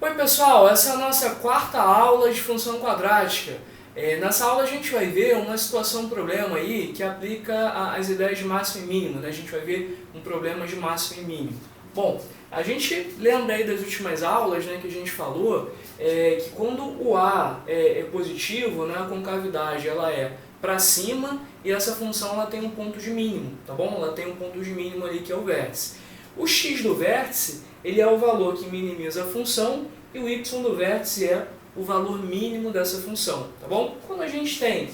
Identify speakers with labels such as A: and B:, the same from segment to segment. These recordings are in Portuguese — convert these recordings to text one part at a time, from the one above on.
A: Oi pessoal, essa é a nossa quarta aula de função quadrática. Nessa aula a gente vai ver uma situação, um problema aí que aplica as ideias de máximo e mínimo, né? A gente vai ver um problema de máximo e mínimo. Bom, a gente lembra aí das últimas aulas, né, que a gente falou que quando o A é positivo, né, a concavidade ela é para cima e essa função ela tem um ponto de mínimo, tá bom? Ela tem um ponto de mínimo ali que é o vértice. O x do vértice ele é o valor que minimiza a função e o y do vértice é o valor mínimo dessa função, tá bom? Quando a gente tem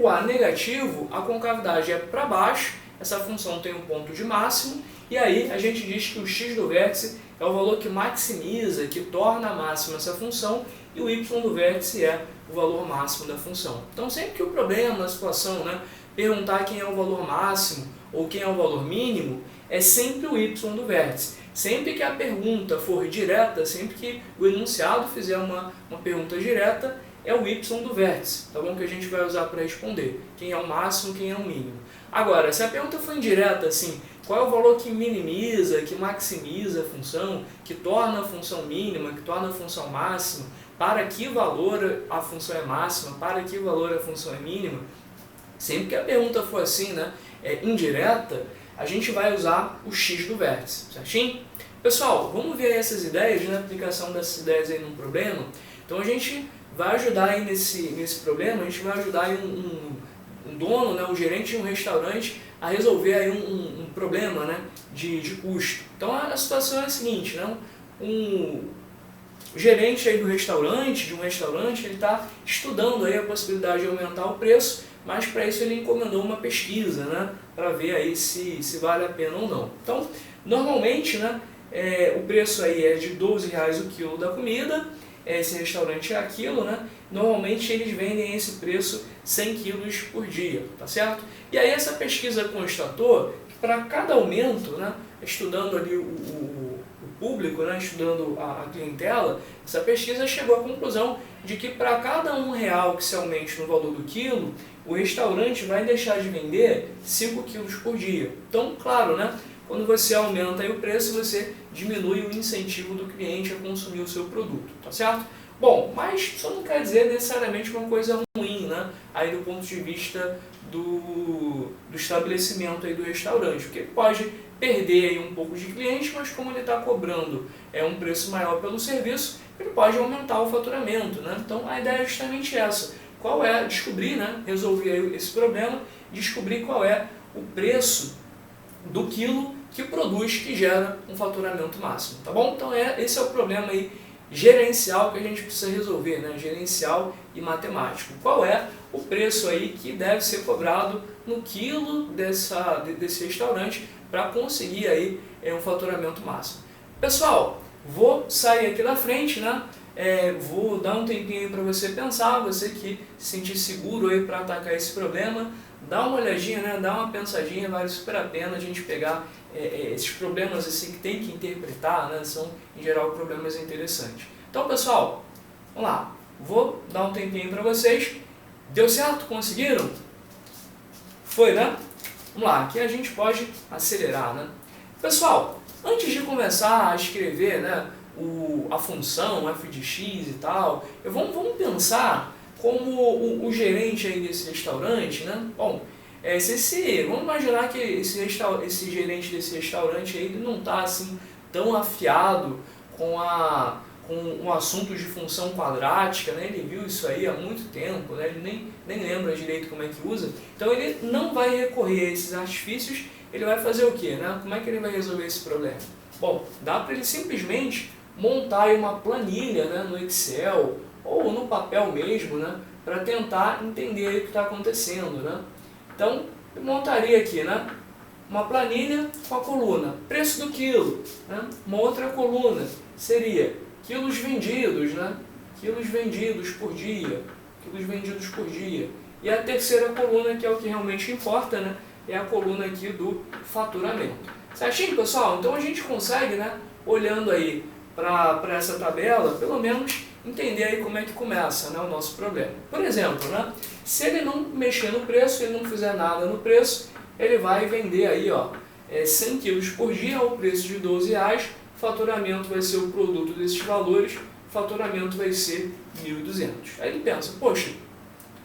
A: o A negativo, a concavidade é para baixo, essa função tem um ponto de máximo, e aí a gente diz que o x do vértice é o valor que maximiza, que torna máxima essa função, e o y do vértice é o valor máximo da função. Então sempre que o problema, a situação, né, perguntar quem é o valor máximo ou quem é o valor mínimo, é sempre o y do vértice. Sempre que a pergunta for direta, sempre que o enunciado fizer uma pergunta direta, é o y do vértice, tá bom? Que a gente vai usar para responder quem é o máximo, quem é o mínimo. Agora, se a pergunta for indireta, assim, qual é o valor que minimiza, que maximiza a função, que torna a função mínima, que torna a função máxima, para que valor a função é máxima, para que valor a função é mínima, sempre que a pergunta for assim, né, indireta, a gente vai usar o x do vértice, certinho? Pessoal, vamos ver essas ideias, né, a aplicação dessas ideias aí num problema. Então a gente vai ajudar aí nesse problema, a gente vai ajudar aí um dono, né, um gerente de um restaurante a resolver aí um problema, né, de custo. Então a situação é a seguinte, né, o gerente aí do restaurante, de um restaurante, ele está estudando aí a possibilidade de aumentar o preço, mas para isso ele encomendou uma pesquisa, né, para ver aí se vale a pena ou não. Então, normalmente, né, o preço aí é de R$12 o quilo da comida, esse restaurante é aquilo, né, normalmente eles vendem esse preço 100 quilos por dia, tá certo? E aí essa pesquisa constatou que para cada aumento, né, estudando ali o público, né, estudando a clientela, essa pesquisa chegou à conclusão de que para cada R$1 que se aumente no valor do quilo, o restaurante vai deixar de vender 5 quilos por dia. Então, claro, né, quando você aumenta aí o preço, você diminui o incentivo do cliente a consumir o seu produto, tá certo? Bom, mas isso não quer dizer necessariamente uma coisa ruim, né, aí do ponto de vista do estabelecimento aí do restaurante, porque pode perder aí um pouco de cliente, mas como ele está cobrando um preço maior pelo serviço, ele pode aumentar o faturamento, né? Então a ideia é justamente essa. Qual é? Descobrir, né? Resolver esse problema, descobrir qual é o preço do quilo que produz, que gera um faturamento máximo, tá bom? Então esse é o problema aí gerencial que a gente precisa resolver, né? Gerencial e matemático. Qual é o preço aí que deve ser cobrado no quilo desse restaurante para conseguir aí um faturamento máximo? Pessoal, vou sair aqui da frente, né? Vou dar um tempinho para você pensar, você que se sentir seguro aí para atacar esse problema, dá uma olhadinha, né? Dá uma pensadinha, vale super a pena a gente pegar esses problemas assim que tem que interpretar, né? São em geral problemas interessantes. Então pessoal, vamos lá, vou dar um tempinho para vocês. Deu certo? Conseguiram? Foi, né? Vamos lá, aqui a gente pode acelerar, né? Pessoal, antes de começar a escrever, né, a função f de x e tal, vamos pensar como o gerente aí desse restaurante, né? Bom, vamos imaginar que esse gerente desse restaurante aí, ele não está assim tão afiado com um assunto de função quadrática, né? Ele viu isso aí há muito tempo, né? Ele nem lembra direito como é que usa, então ele não vai recorrer a esses artifícios. Ele vai fazer o quê, né? Como é que ele vai resolver esse problema? Bom, dá para ele simplesmente montar aí uma planilha, né, no Excel ou no papel mesmo, né, para tentar entender o que está acontecendo, né? Então, eu montaria aqui, né, uma planilha com a coluna preço do quilo, né? Uma outra coluna seria quilos vendidos, né? Quilos vendidos por dia, quilos vendidos por dia. E a terceira coluna, que é o que realmente importa, né, é a coluna aqui do faturamento. Certinho, pessoal? Então a gente consegue, né, olhando aí para essa tabela, pelo menos entender aí como é que começa, né, o nosso problema. Por exemplo, né, se ele não mexer no preço, ele não fizer nada no preço, ele vai vender aí, ó, 100 quilos por dia ao preço de R$12, faturamento vai ser o produto desses valores, faturamento vai ser 1.200. Aí ele pensa, poxa,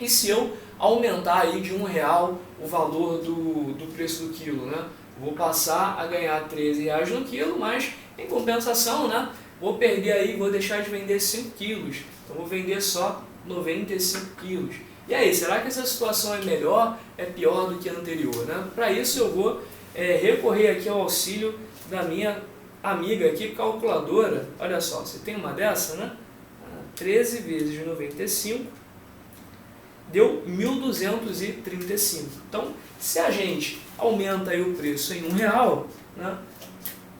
A: e se eu aumentar aí de R$1 o valor do preço do quilo, né? Vou passar a ganhar R$13 no quilo, mas em compensação, né? Vou perder aí, vou deixar de vender 5 quilos, então vou vender só 95 quilos. E aí, será que essa situação é melhor, é pior do que a anterior, né? Para isso eu vou recorrer aqui ao auxílio da minha amiga aqui, calculadora. Olha só, você tem uma dessa, né? 13 vezes 95 deu 1.235. Então, se a gente aumenta aí o preço em R$1, né?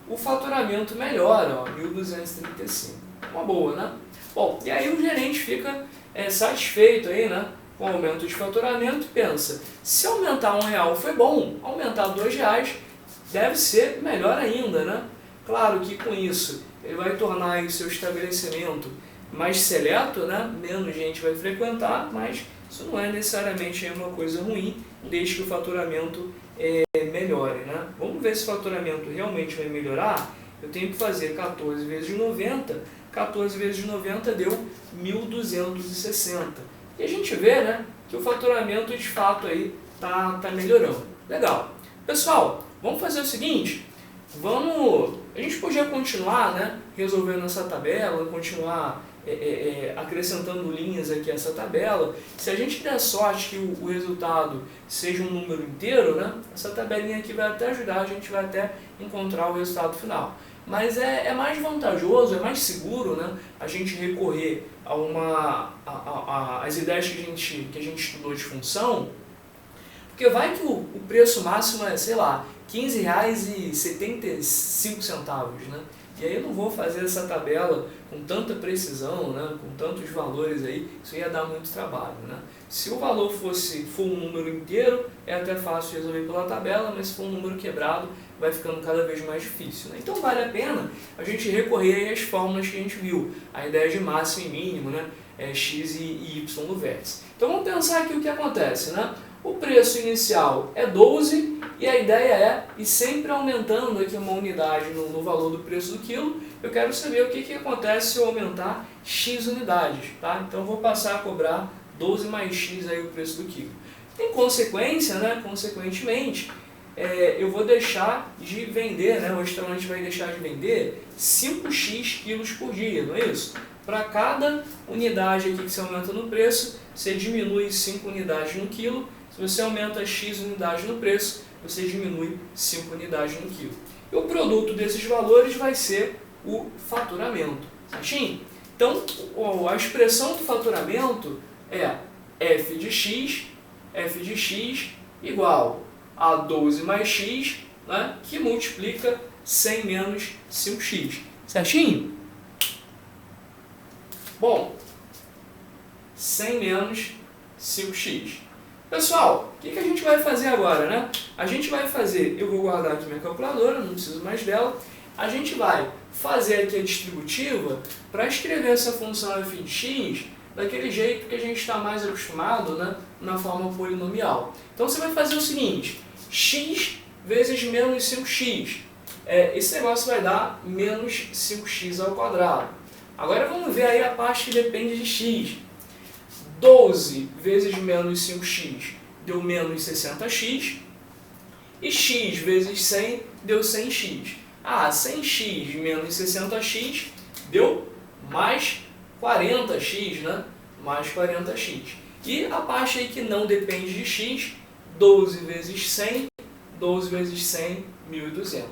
A: O faturamento melhora, ó, 1.235. Uma boa, né? Bom, e aí o gerente fica satisfeito aí, né? Com o aumento de faturamento, pensa, se aumentar R$1 foi bom, aumentar R$2 deve ser melhor ainda, né? Claro que com isso ele vai tornar aí o seu estabelecimento mais seleto, né? Menos gente vai frequentar, mas isso não é necessariamente uma coisa ruim, desde que o faturamento melhore, né? Vamos ver se o faturamento realmente vai melhorar. Eu tenho que fazer 14 vezes 90, 14 vezes 90 deu 1.260. E a gente vê, né, que o faturamento de fato aí tá melhorando. Legal. Pessoal, vamos fazer o seguinte, a gente podia continuar, né, resolvendo essa tabela, continuar acrescentando linhas aqui a essa tabela. Se a gente der sorte que o resultado seja um número inteiro, né, essa tabelinha aqui vai até ajudar, a gente vai até encontrar o resultado final. Mas é mais vantajoso, é mais seguro, né, a gente recorrer às ideias que a gente estudou de função, porque vai que o preço máximo é, sei lá, R$15,75, né? E aí eu não vou fazer essa tabela com tanta precisão, né, com tantos valores aí, isso ia dar muito trabalho, né? Se o valor for um número inteiro, é até fácil de resolver pela tabela, mas se for um número quebrado, vai ficando cada vez mais difícil, né? Então vale a pena a gente recorrer aí às fórmulas que a gente viu, a ideia de máximo e mínimo, né, x e y do vértice. Então vamos pensar aqui o que acontece, né? O preço inicial é 12 e a ideia é ir sempre aumentando aqui uma unidade no valor do preço do quilo. Eu quero saber o que acontece se eu aumentar x unidades, tá? Então eu vou passar a cobrar 12 mais x aí o preço do quilo. Em consequência, né, consequentemente, eu vou deixar de vender, né, o restaurante vai deixar de vender 5x quilos por dia, não é isso? Para cada unidade aqui que você aumenta no preço, você diminui 5 unidades no quilo. Se você aumenta x unidades no preço, você diminui 5 unidades no quilo. E o produto desses valores vai ser o faturamento, certinho? Então, a expressão do faturamento é f de x igual a 12 mais x, né, que multiplica 100 menos 5x, certinho? Bom, 100 menos 5x. Pessoal, o que a gente vai fazer agora, né? A gente vai fazer, eu vou guardar aqui minha calculadora, não preciso mais dela. A gente vai fazer aqui a distributiva para escrever essa função f de x daquele jeito que a gente está mais acostumado, né, na forma polinomial. Então você vai fazer o seguinte, x vezes menos 5x. Esse negócio vai dar menos 5x ao quadrado. Agora vamos ver aí a parte que depende de x. 12 vezes menos 5x deu menos 60x. E x vezes 100 deu 100x. 100x menos 60x deu mais 40x, né? Mais 40x. E a parte aí que não depende de x, 12 vezes 100, 12 vezes 100, 1.200.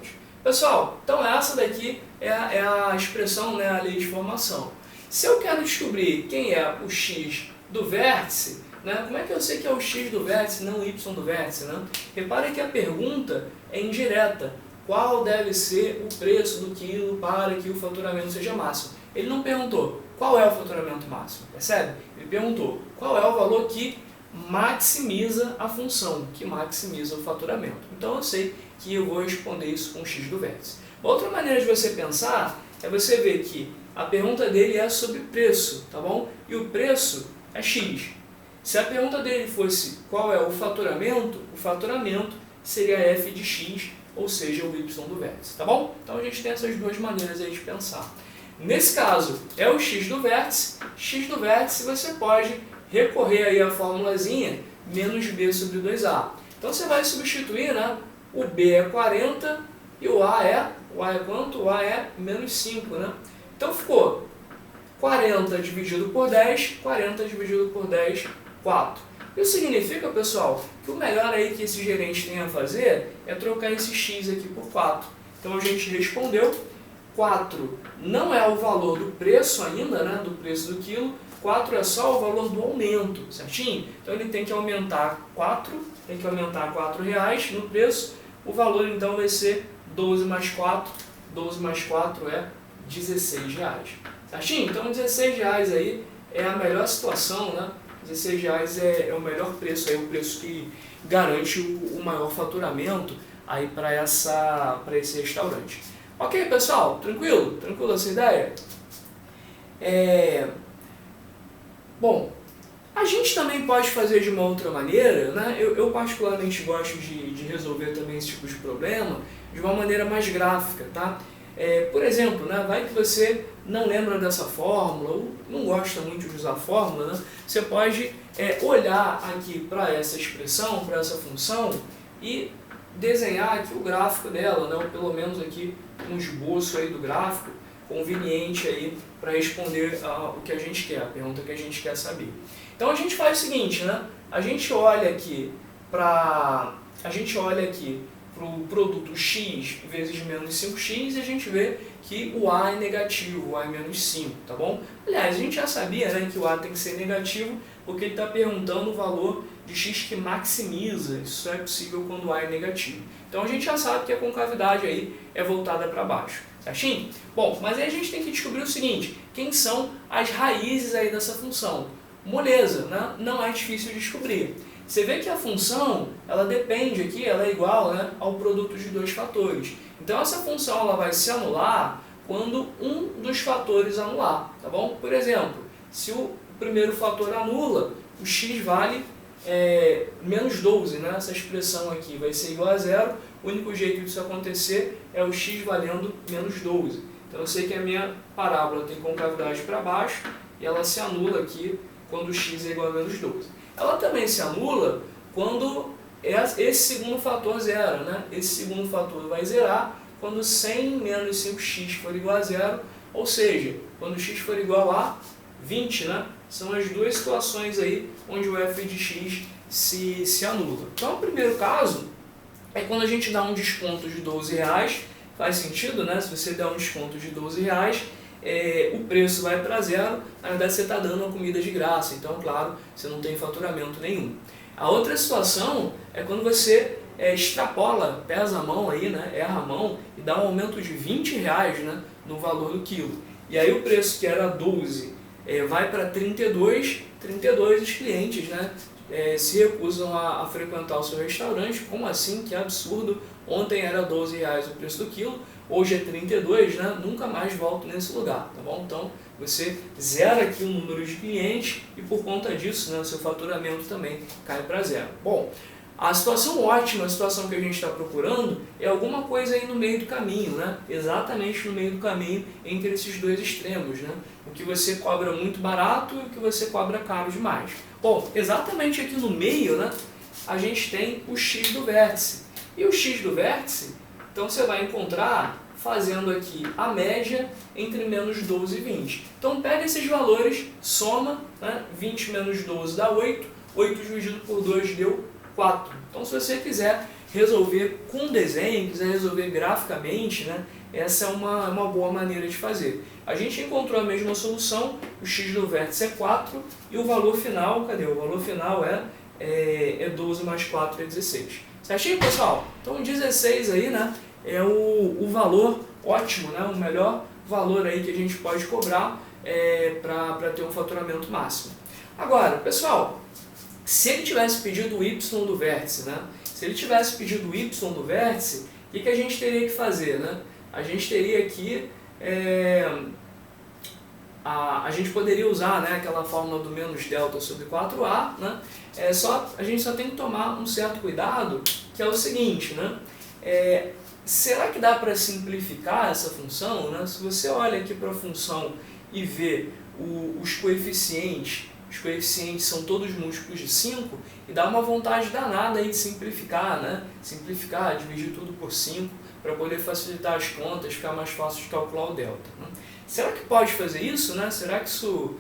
A: Pessoal, então essa daqui é a expressão, né, a lei de formação. Se eu quero descobrir quem é o x do vértice, né, como é que eu sei que é o x do vértice, não o y do vértice, né? Repare que a pergunta é indireta. Qual deve ser o preço do quilo para que o faturamento seja máximo? Ele não perguntou qual é o faturamento máximo, percebe? Ele perguntou qual é o valor que maximiza a função, que maximiza o faturamento. Então eu sei que eu vou responder isso com o x do vértice. Outra maneira de você pensar é você ver que a pergunta dele é sobre preço, tá bom? E o preço é x. Se a pergunta dele fosse qual é o faturamento seria f de x ou seja, o y do vértice, tá bom? Então a gente tem essas duas maneiras aí de pensar. Nesse caso, é o x do vértice você pode recorrer aí à formulazinha menos b sobre 2a. Então você vai substituir, né? O b é 40 e o a é quanto? O a é menos 5, né? Então ficou 40 dividido por 10, 40 dividido por 10, 4. Isso significa, pessoal, que o melhor aí que esse gerente tem a fazer é trocar esse x aqui por 4. Então a gente respondeu, 4 não é o valor do preço ainda, né, do preço do quilo, 4 é só o valor do aumento, certinho? Então ele tem que aumentar 4, tem que aumentar R$4 no preço, o valor então vai ser 12 mais 4, 12 mais 4 é R$16, certinho? Então R$16 aí é a melhor situação, né? R$16 é o melhor preço, é o preço que garante o maior faturamento aí para esse restaurante. Ok, pessoal? Tranquilo? Tranquilo essa ideia? Bom, a gente também pode fazer de uma outra maneira, né? Eu particularmente gosto de resolver também esse tipo de problema de uma maneira mais gráfica, tá? Por exemplo, né, vai que você não lembra dessa fórmula ou não gosta muito de usar a fórmula, né, você pode olhar aqui para essa expressão, para essa função e desenhar aqui o gráfico dela, né, ou pelo menos aqui um esboço aí do gráfico conveniente aí para responder o que a gente quer, a pergunta que a gente quer saber. Então a gente faz o seguinte, né, a gente olha aqui para o produto x vezes menos 5x e a gente vê que o a é negativo, o a é menos 5, tá bom? Aliás, a gente já sabia, né, que o a tem que ser negativo porque ele está perguntando o valor de x que maximiza, isso é possível quando o a é negativo. Então a gente já sabe que a concavidade aí é voltada para baixo, certinho? Bom, mas aí a gente tem que descobrir o seguinte, quem são as raízes aí dessa função? Moleza, né? Não é difícil de descobrir. Você vê que a função, ela depende aqui, ela é igual, né, ao produto de dois fatores. Então essa função ela vai se anular quando um dos fatores anular, tá bom? Por exemplo, se o primeiro fator anula, o x vale menos 12, né? Essa expressão aqui vai ser igual a zero, o único jeito disso acontecer é o x valendo menos 12. Então eu sei que a minha parábola tem concavidade para baixo e ela se anula aqui quando o x é igual a menos 12. Ela também se anula quando esse segundo fator zera, né? Esse segundo fator vai zerar quando 100 menos 5x for igual a zero, ou seja, quando x for igual a 20, né? São as duas situações aí onde o f de x se anula. Então o primeiro caso é quando a gente dá um desconto de R$12, faz sentido, né? Se você der um desconto de R$12, o preço vai para zero, na verdade você está dando uma comida de graça, então claro, você não tem faturamento nenhum. A outra situação é quando você extrapola, pesa a mão aí, né, erra a mão e dá um aumento de R$20, né, no valor do quilo. E aí o preço que era 12 vai para 32 os clientes, né, se recusam a frequentar o seu restaurante. Como assim? Que absurdo! Ontem era R$12 o preço do quilo, hoje é 32, né? Nunca mais volto nesse lugar, tá bom? Então você zera aqui o número de clientes e por conta disso, né, o seu faturamento também cai para zero. Bom, a situação ótima, a situação que a gente está procurando é alguma coisa aí no meio do caminho, né? Exatamente no meio do caminho entre esses dois extremos, né? O que você cobra muito barato e o que você cobra caro demais. Bom, exatamente aqui no meio, né, a gente tem o x do vértice. E o x do vértice, então você vai encontrar fazendo aqui a média entre menos 12 e 20. Então pega esses valores, soma, né, 20 menos 12 dá 8, 8 dividido por 2 deu 4. Então se você quiser resolver com desenho, quiser resolver graficamente, né, essa é uma boa maneira de fazer. A gente encontrou a mesma solução, o x do vértice é 4 e o valor final, cadê? O valor final é 12 mais 4 é 16. Certinho, pessoal? Então 16 aí, né, é o valor ótimo, né, o melhor valor aí que a gente pode cobrar para ter um faturamento máximo. Agora, pessoal, se ele tivesse pedido o y do vértice, né, se ele tivesse pedido o y do vértice, o que a gente teria que fazer, né? A gente teria aqui, a gente poderia usar, né, aquela fórmula do menos delta sobre 4a, né? A gente só tem que tomar um certo cuidado, que é o seguinte, né? será que dá para simplificar essa função, né? Se você olha aqui para a função e vê os coeficientes são todos múltiplos de 5, e dá uma vontade danada aí de simplificar, né? Simplificar, dividir tudo por 5, para poder facilitar as contas, ficar mais fácil de calcular o delta, né? Será que pode fazer isso, né? Será que isso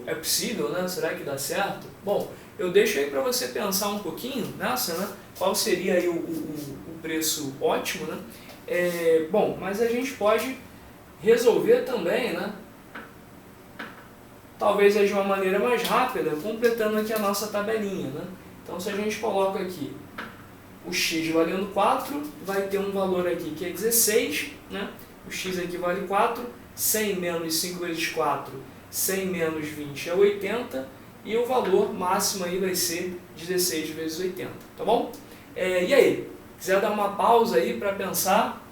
A: é possível, né? Será que dá certo? Bom, eu deixo aí para você pensar um pouquinho nessa, né? Qual seria aí o preço ótimo, né? Bom, mas a gente pode resolver também, né? Talvez de uma maneira mais rápida, completando aqui a nossa tabelinha, né? Então, se a gente coloca aqui o x valendo 4, vai ter um valor aqui que é 16, né? O x aqui vale 4, 100 menos 5 vezes 4, 100 menos 20 é 80, e o valor máximo aí vai ser 16 vezes 80, tá bom? E aí, quiser dar uma pausa aí para pensar,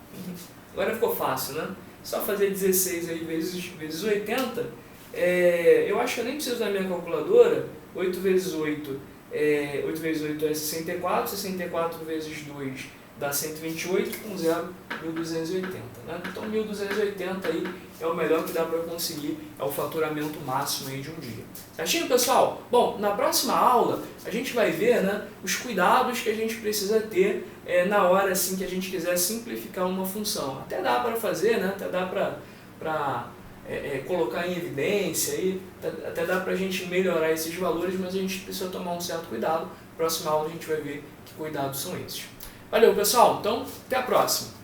A: agora ficou fácil, né? Só fazer 16 aí vezes 80, eu acho que eu nem preciso da minha calculadora. 8 vezes 8 é 64, 64 vezes 2 dá 128, com 0, 1.280, né? Então 1.280 aí é o melhor que dá para conseguir, é o faturamento máximo aí de um dia. Certinho, pessoal? Bom, na próxima aula a gente vai ver, né, os cuidados que a gente precisa ter na hora assim, que a gente quiser simplificar uma função. Até dá para fazer, né? Até dá para colocar em evidência, aí, até dá para a gente melhorar esses valores, mas a gente precisa tomar um certo cuidado. Na próxima aula a gente vai ver que cuidados são esses. Valeu, pessoal! Então, até a próxima!